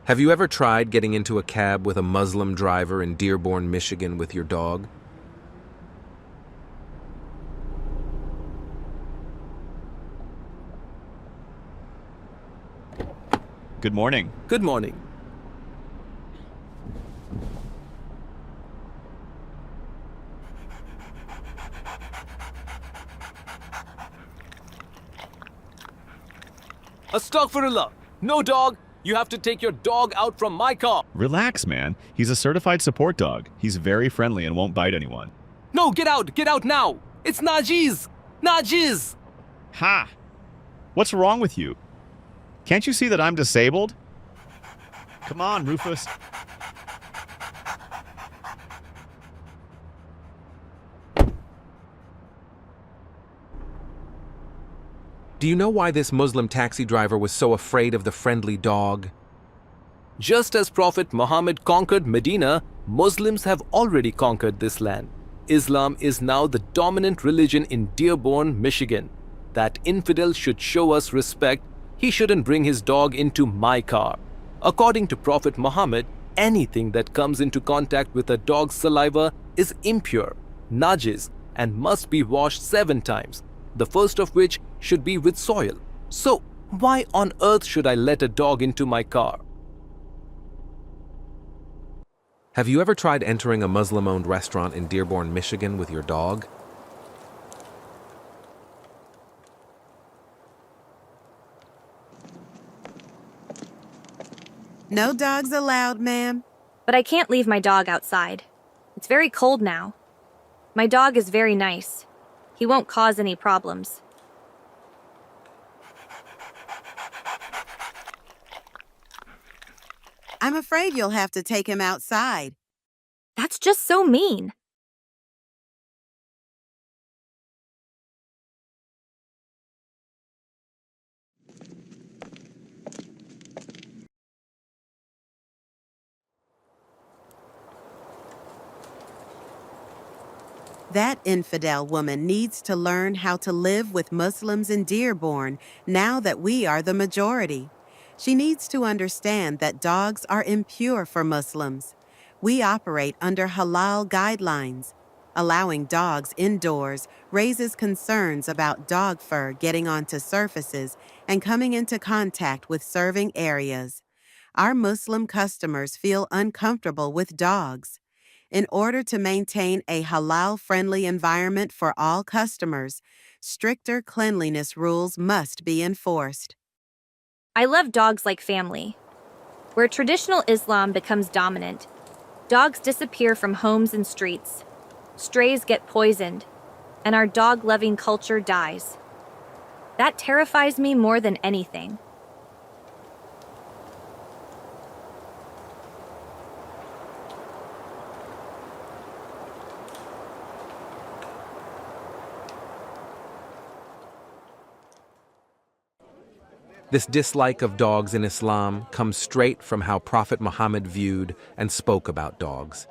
Have you ever tried getting into a cab with a Muslim driver in Dearborn, Michigan with your dog? Good morning. Good morning. Astaghfirullah. No dog. You have to take your dog out from my car. Relax, man. He's a certified support dog. He's very friendly and won't bite anyone. No, get out. Get out now. It's Najiz. Najiz. Ha! What's wrong with you? Can't you see that I'm disabled? Come on, Rufus. Do you know why this Muslim taxi driver was so afraid of the friendly dog? Just as Prophet Mohammed conquered Medina, Muslims have already conquered this land. Islam is now the dominant religion in Dearborn, Michigan. That infidel should show us respect. He shouldn't bring his dog into my car. According to Prophet Muhammad, anything that comes into contact with a dog's saliva is impure, najis, and must be washed 7 times, the first of which should be with soil. So, why on earth should I let a dog into my car? Have you ever tried entering a Muslim-owned restaurant in Dearborn, Michigan with your dog? No dogs allowed, ma'am. But I can't leave my dog outside. It's very cold now. My dog is very nice. He won't cause any problems. I'm afraid you'll have to take him outside. That's just so mean. That infidel woman needs to learn how to live with Muslims in Dearborn now that we are the majority. She needs to understand that dogs are impure for Muslims. We operate under halal guidelines. Allowing dogs indoors raises concerns about dog fur getting onto surfaces and coming into contact with serving areas. Our Muslim customers feel uncomfortable with dogs. In order to maintain a halal-friendly environment for all customers, stricter cleanliness rules must be enforced. I love dogs like family. Where traditional Islam becomes dominant, dogs disappear from homes and streets, strays get poisoned, and our dog-loving culture dies. That terrifies me more than anything. This dislike of dogs in Islam comes straight from how Prophet Muhammad viewed and spoke about dogs.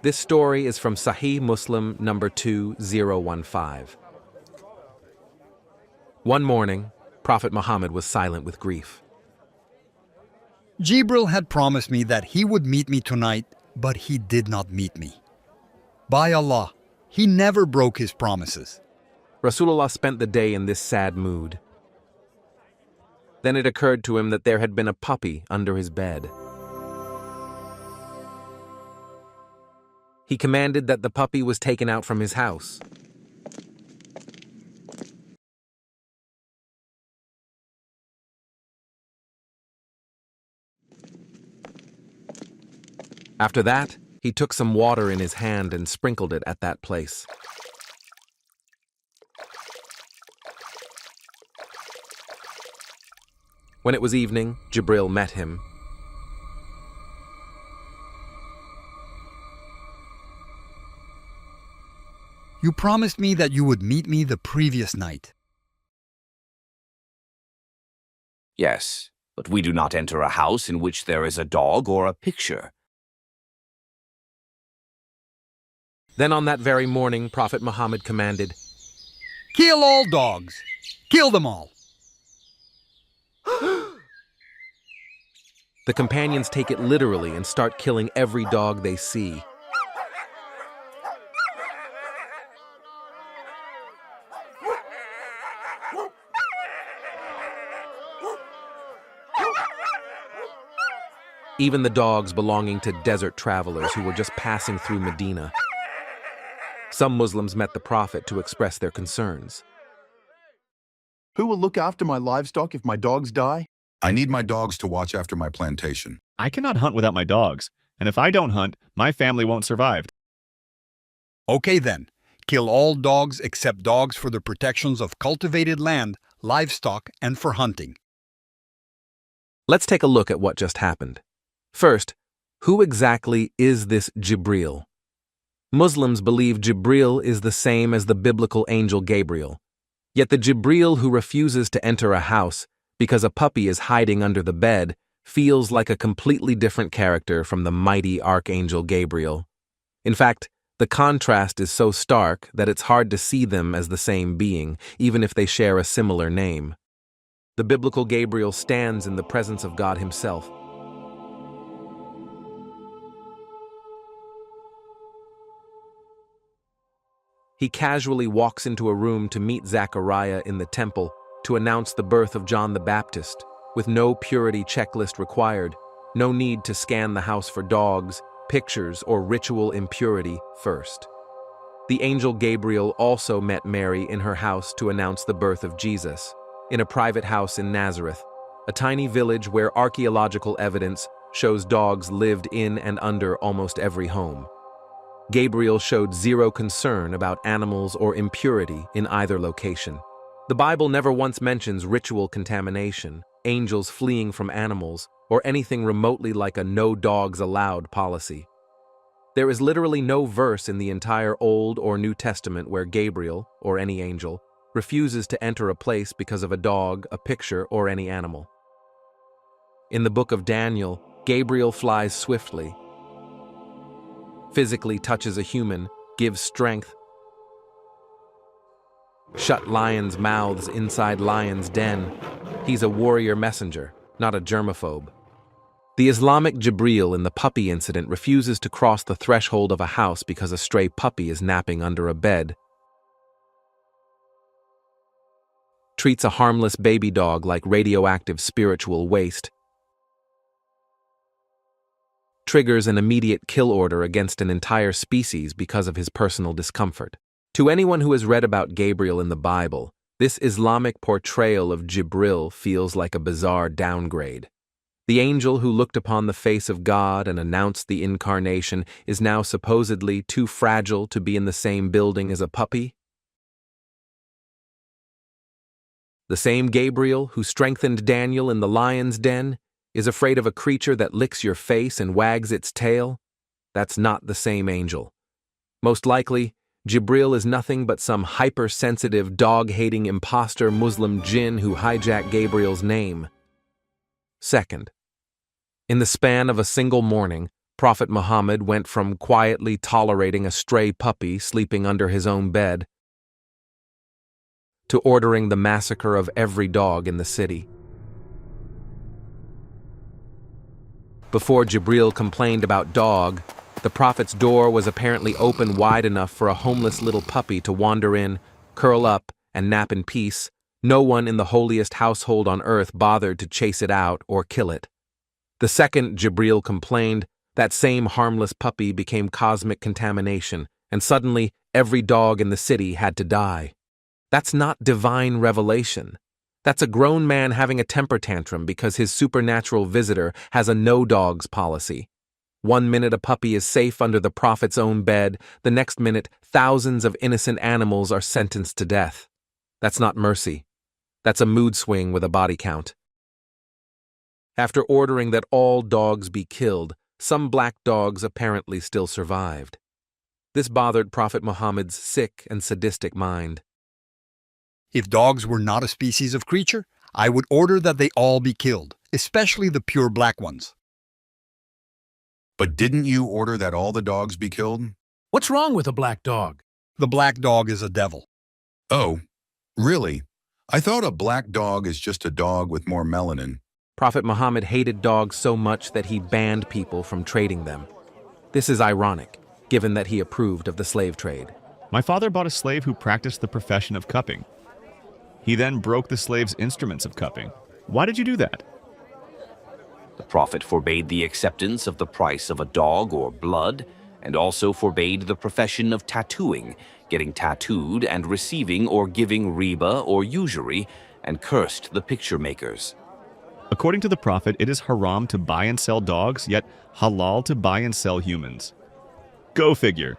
This story is from Sahih Muslim number 2015. One morning, Prophet Muhammad was silent with grief. Jibril had promised me that he would meet me tonight, but he did not meet me. By Allah, he never broke his promises. Rasulullah spent the day in this sad mood. Then it occurred to him that there had been a puppy under his bed. He commanded that the puppy was taken out from his house. After that, he took some water in his hand and sprinkled it at that place. When it was evening, Jibril met him. You promised me that you would meet me the previous night. Yes, but we do not enter a house in which there is a dog or a picture. Then on that very morning, Prophet Muhammad commanded, Kill all dogs! Kill them all! The companions take it literally and start killing every dog they see. Even the dogs belonging to desert travelers who were just passing through Medina. Some Muslims met the Prophet to express their concerns. Who will look after my livestock if my dogs die? I need my dogs to watch after my plantation. I cannot hunt without my dogs, and if I don't hunt, my family won't survive. Okay then, kill all dogs except dogs for the protections of cultivated land, livestock, and for hunting. Let's take a look at what just happened. First, who exactly is this Jibril? Muslims believe Jibril is the same as the biblical angel Gabriel. Yet the Jibril who refuses to enter a house because a puppy is hiding under the bed feels like a completely different character from the mighty archangel Gabriel. In fact, the contrast is so stark that it's hard to see them as the same being, even if they share a similar name. The biblical Gabriel stands in the presence of God himself. He casually walks into a room to meet Zechariah in the temple to announce the birth of John the Baptist, with no purity checklist required, no need to scan the house for dogs, pictures, or ritual impurity first. The angel Gabriel also met Mary in her house to announce the birth of Jesus, in a private house in Nazareth, a tiny village where archaeological evidence shows dogs lived in and under almost every home. Gabriel showed zero concern about animals or impurity in either location. The Bible never once mentions ritual contamination, angels fleeing from animals, or anything remotely like a no dogs allowed policy. There is literally no verse in the entire Old or New Testament where Gabriel, or any angel, refuses to enter a place because of a dog, a picture, or any animal. In the book of Daniel, Gabriel flies swiftly, physically touches a human, gives strength, shut lions' mouths inside lions' den. He's a warrior messenger, not a germaphobe. The Islamic Jibril in the puppy incident refuses to cross the threshold of a house because a stray puppy is napping under a bed. Treats a harmless baby dog like radioactive spiritual waste. Triggers an immediate kill order against an entire species because of his personal discomfort. To anyone who has read about Gabriel in the Bible, this Islamic portrayal of Jibril feels like a bizarre downgrade. The angel who looked upon the face of God and announced the incarnation is now supposedly too fragile to be in the same building as a puppy? The same Gabriel who strengthened Daniel in the lion's den is afraid of a creature that licks your face and wags its tail? That's not the same angel. Most likely, Jibril is nothing but some hypersensitive, dog-hating imposter Muslim jinn who hijacked Gabriel's name. Second, in the span of a single morning, Prophet Muhammad went from quietly tolerating a stray puppy sleeping under his own bed to ordering the massacre of every dog in the city. Before Jibril complained about dog, the Prophet's door was apparently open wide enough for a homeless little puppy to wander in, curl up, and nap in peace. No one in the holiest household on earth bothered to chase it out or kill it. The second Jibril complained, that same harmless puppy became cosmic contamination, and suddenly every dog in the city had to die. That's not divine revelation. That's a grown man having a temper tantrum because his supernatural visitor has a no-dogs policy. One minute a puppy is safe under the Prophet's own bed, the next minute thousands of innocent animals are sentenced to death. That's not mercy. That's a mood swing with a body count. After ordering that all dogs be killed, some black dogs apparently still survived. This bothered Prophet Muhammad's sick and sadistic mind. If dogs were not a species of creature, I would order that they all be killed, especially the pure black ones. But didn't you order that all the dogs be killed? What's wrong with a black dog? The black dog is a devil. Oh, really? I thought a black dog is just a dog with more melanin. Prophet Muhammad hated dogs so much that he banned people from trading them. This is ironic, given that he approved of the slave trade. My father bought a slave who practiced the profession of cupping. He then broke the slave's instruments of cupping. Why did you do that? The Prophet forbade the acceptance of the price of a dog or blood, and also forbade the profession of tattooing, getting tattooed, and receiving or giving riba or usury, and cursed the picture makers. According to the Prophet, it is haram to buy and sell dogs, yet halal to buy and sell humans. Go figure.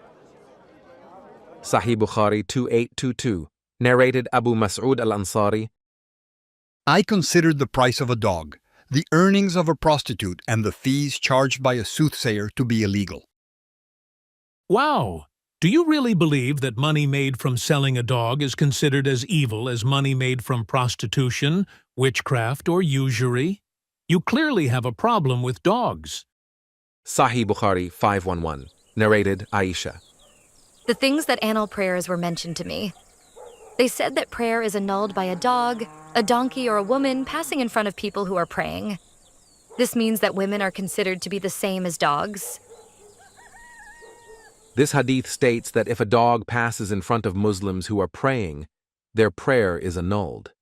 Sahih Bukhari 2822, narrated Abu Mas'ud al-Ansari. I considered the price of a dog, the earnings of a prostitute, and the fees charged by a soothsayer to be illegal. Wow! Do you really believe that money made from selling a dog is considered as evil as money made from prostitution, witchcraft, or usury? You clearly have a problem with dogs. Sahih Bukhari 511, narrated Aisha. The things that annal prayers were mentioned to me. They said that prayer is annulled by a dog, a donkey, or a woman passing in front of people who are praying. This means that women are considered to be the same as dogs. This hadith states that if a dog passes in front of Muslims who are praying, their prayer is annulled.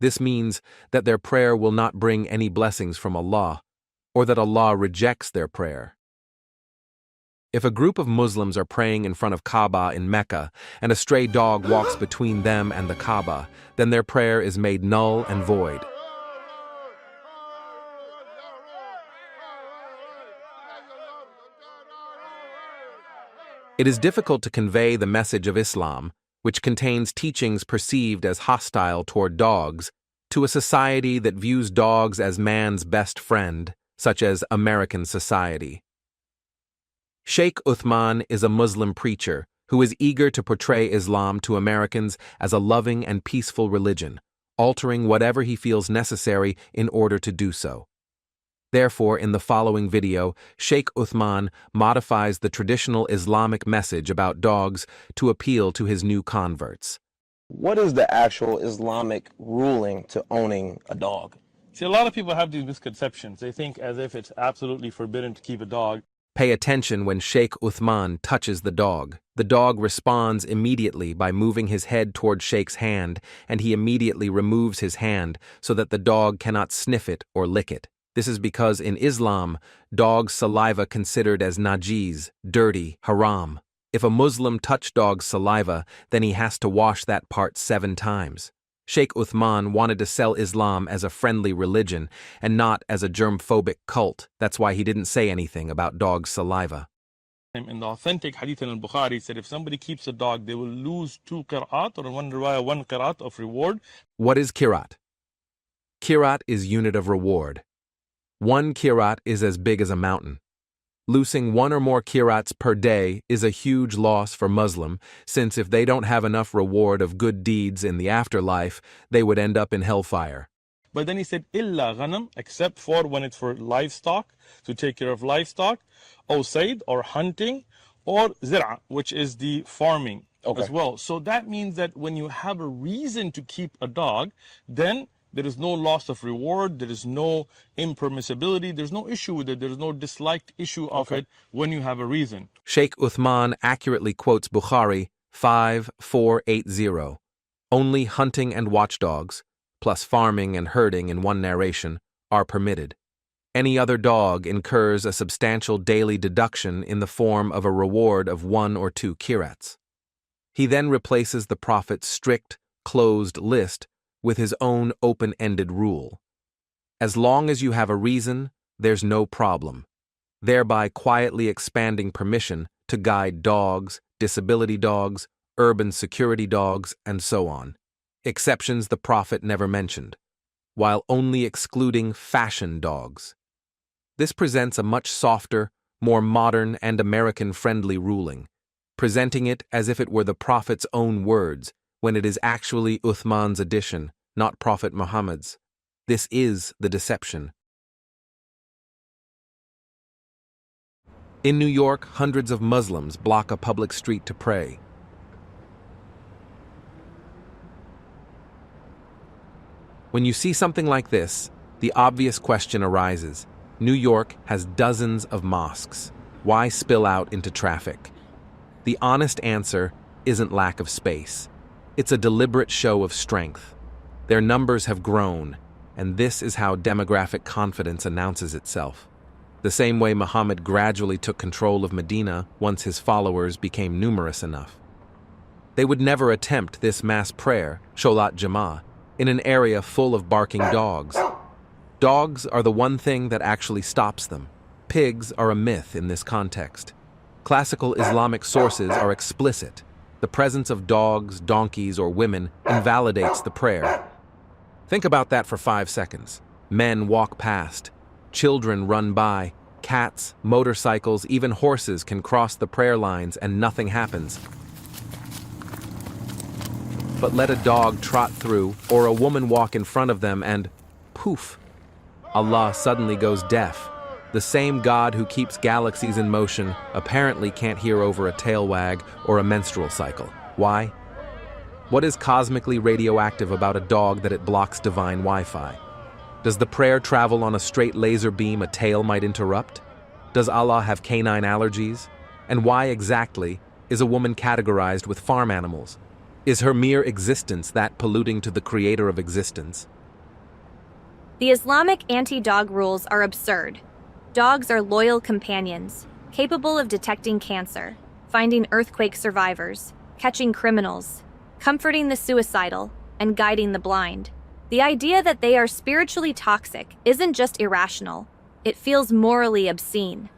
This means that their prayer will not bring any blessings from Allah, or that Allah rejects their prayer. If a group of Muslims are praying in front of Kaaba in Mecca and a stray dog walks between them and the Kaaba, then their prayer is made null and void. It is difficult to convey the message of Islam, which contains teachings perceived as hostile toward dogs, to a society that views dogs as man's best friend, such as American society. Sheikh Uthman is a Muslim preacher who is eager to portray Islam to Americans as a loving and peaceful religion, altering whatever he feels necessary in order to do so. Therefore, in the following video, Sheikh Uthman modifies the traditional Islamic message about dogs to appeal to his new converts. What is the actual Islamic ruling to owning a dog? See, a lot of people have these misconceptions. They think as if it's absolutely forbidden to keep a dog. Pay attention when Sheikh Uthman touches the dog. The dog responds immediately by moving his head toward Sheikh's hand, and he immediately removes his hand so that the dog cannot sniff it or lick it. This is because in Islam, dog's saliva considered as najiz, dirty, haram. If a Muslim touched dog's saliva, then he has to wash that part 7 times. Sheikh Uthman wanted to sell Islam as a friendly religion and not as a germphobic cult. That's why he didn't say anything about dog's saliva. In the authentic hadith in al-Bukhari, said if somebody keeps a dog, they will lose 2 qira'at, or in one riwayah, 1 qira'at of reward. What is kirat? Kirat is unit of reward. 1 kirat is as big as a mountain. Losing 1 or more kirats per day is a huge loss for Muslim, since if they don't have enough reward of good deeds in the afterlife, they would end up in hellfire. But then he said, illa ghanam, except for when it's for livestock, to take care of livestock, or sayd, or hunting, or zir'a, which is the farming as well. So that means that when you have a reason to keep a dog, then there is no loss of reward, there is no impermissibility, there's no issue with it, there's no disliked issue of it when you have a reason. Sheikh Uthman accurately quotes Bukhari 5480. Only hunting and watchdogs, plus farming and herding in one narration, are permitted. Any other dog incurs a substantial daily deduction in the form of a reward of 1 or 2 kirats. He then replaces the Prophet's strict, closed list with his own open-ended rule. As long as you have a reason, there's no problem, thereby quietly expanding permission to guide dogs, disability dogs, urban security dogs, and so on. Exceptions the Prophet never mentioned, while only excluding fashion dogs. This presents a much softer, more modern and American-friendly ruling, presenting it as if it were the Prophet's own words, when it is actually Uthman's addition, not Prophet Muhammad's. This is the deception. In New York, hundreds of Muslims block a public street to pray. When you see something like this, The obvious question arises. New York has dozens of mosques. Why spill out into traffic? The honest answer isn't lack of space. It's a deliberate show of strength. Their numbers have grown, and this is how demographic confidence announces itself. The same way Muhammad gradually took control of Medina once his followers became numerous enough. They would never attempt this mass prayer, Sholat Jama'ah, in an area full of barking dogs. Dogs are the one thing that actually stops them. Pigs are a myth in this context. Classical Islamic sources are explicit. The presence of dogs, donkeys, or women invalidates the prayer. Think about that for 5 seconds. Men walk past. Children run by. Cats, motorcycles, even horses can cross the prayer lines and nothing happens. But let a dog trot through or a woman walk in front of them and poof, Allah suddenly goes deaf. The same God who keeps galaxies in motion apparently can't hear over a tail wag or a menstrual cycle. Why? What is cosmically radioactive about a dog that it blocks divine Wi-Fi? Does the prayer travel on a straight laser beam a tail might interrupt? Does Allah have canine allergies? And why exactly is a woman categorized with farm animals? Is her mere existence that polluting to the creator of existence? The Islamic anti-dog rules are absurd. Dogs are loyal companions, capable of detecting cancer, finding earthquake survivors, catching criminals, comforting the suicidal, and guiding the blind. The idea that they are spiritually toxic isn't just irrational, it feels morally obscene.